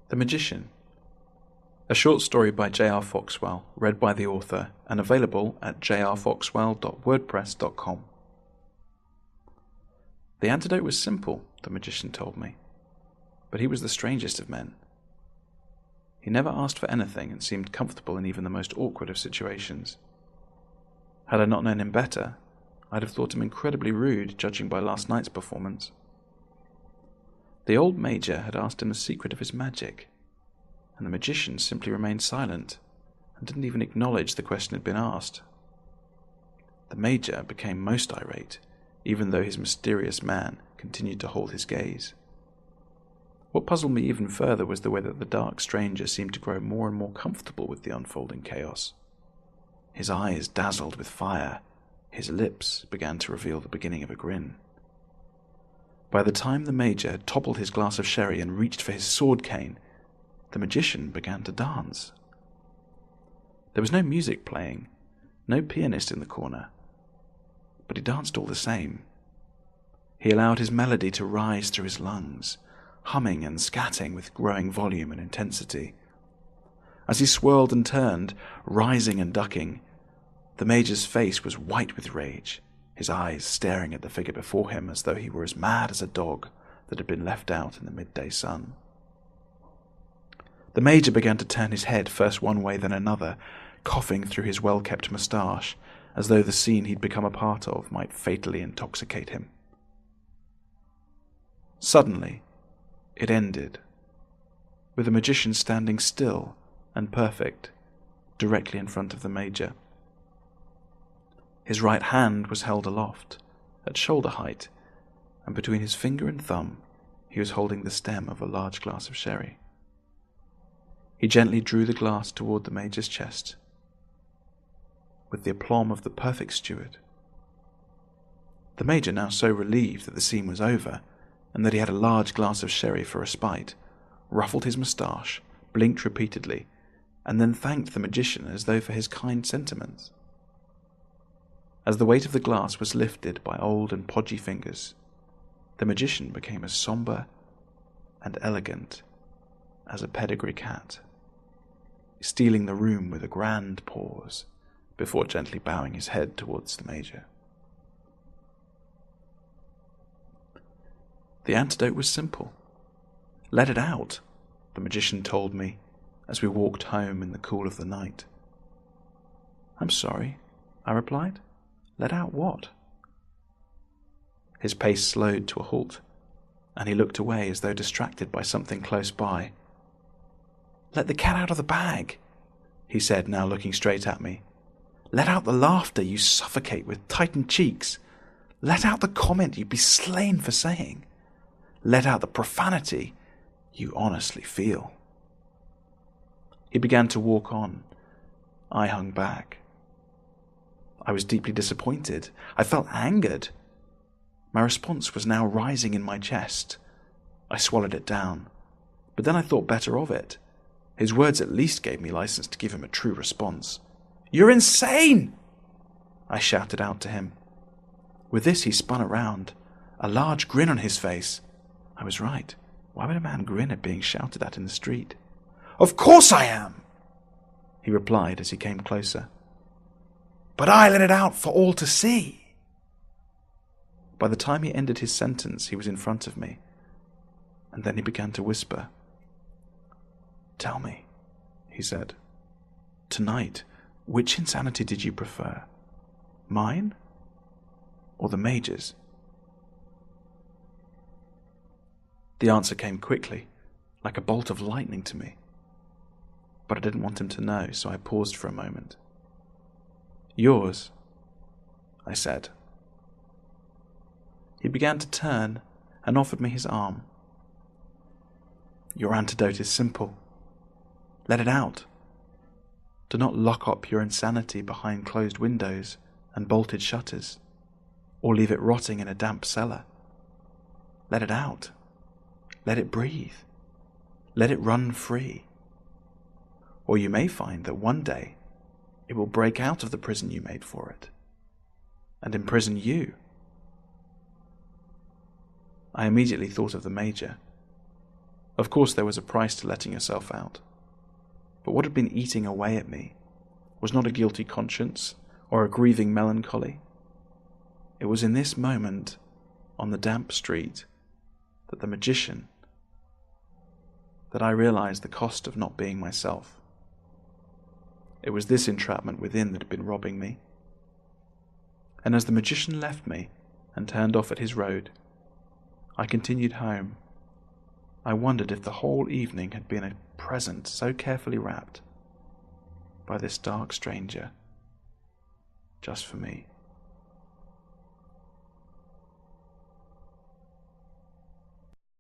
The Magician. A short story by J.R. Foxwell, read by the author and available at jrfoxwell.wordpress.com. The antidote was simple, the magician told me, but he was the strangest of men. He never asked for anything and seemed comfortable in even the most awkward of situations. Had I not known him better, I'd have thought him incredibly rude, judging by last night's performance. The old major had asked him the secret of his magic, and the magician simply remained silent and didn't even acknowledge the question had been asked. The major became most irate, even though his mysterious man continued to hold his gaze. What puzzled me even further was the way that the dark stranger seemed to grow more and more comfortable with the unfolding chaos. His eyes dazzled with fire, his lips began to reveal the beginning of a grin. By the time the major had toppled his glass of sherry and reached for his sword cane, the magician began to dance. There was no music playing, no pianist in the corner, but he danced all the same. He allowed his melody to rise through his lungs, humming and scatting with growing volume and intensity. As he swirled and turned, rising and ducking, the major's face was white with rage, his eyes staring at the figure before him as though he were as mad as a dog that had been left out in the midday sun. The major began to turn his head first one way then another, coughing through his well-kept moustache, as though the scene he'd become a part of might fatally intoxicate him. Suddenly, it ended, with the magician standing still and perfect, directly in front of the major. His right hand was held aloft, at shoulder height, and between his finger and thumb he was holding the stem of a large glass of sherry. He gently drew the glass toward the major's chest, with the aplomb of the perfect steward. The major, now so relieved that the scene was over, and that he had a large glass of sherry for respite, ruffled his moustache, blinked repeatedly, and then thanked the magician as though for his kind sentiments. As the weight of the glass was lifted by old and podgy fingers, the magician became as sombre and elegant as a pedigree cat, stealing the room with a grand pause before gently bowing his head towards the major. The antidote was simple. Let it out, the magician told me as we walked home in the cool of the night. I'm sorry, I replied. Let out what? His pace slowed to a halt, and he looked away as though distracted by something close by. Let the cat out of the bag, he said, now looking straight at me. Let out the laughter you suffocate with tightened cheeks. Let out the comment you'd be slain for saying. Let out the profanity you honestly feel. He began to walk on. I hung back. I was deeply disappointed. I felt angered. My response was now rising in my chest. I swallowed it down, but then I thought better of it. His words at least gave me license to give him a true response. "You're insane!" I shouted out to him. With this he spun around, a large grin on his face. I was right. Why would a man grin at being shouted at in the street? "Of course I am," he replied as he came closer. "But I let it out for all to see." By the time he ended his sentence, he was in front of me, and then he began to whisper. "Tell me," he said, "tonight, which insanity did you prefer? Mine or the major's?" The answer came quickly, like a bolt of lightning to me. But I didn't want him to know, so I paused for a moment. "Yours," I said. He began to turn and offered me his arm. "Your antidote is simple. Let it out. Do not lock up your insanity behind closed windows and bolted shutters, or leave it rotting in a damp cellar. Let it out. Let it breathe. Let it run free. Or you may find that one day it will break out of the prison you made for it, and imprison you." I immediately thought of the major. Of course there was a price to letting yourself out. But what had been eating away at me was not a guilty conscience or a grieving melancholy. It was in this moment, on the damp street, that I realized the cost of not being myself. It was this entrapment within that had been robbing me. And as the magician left me and turned off at his road, I continued home. I wondered if the whole evening had been a present so carefully wrapped by this dark stranger, just for me.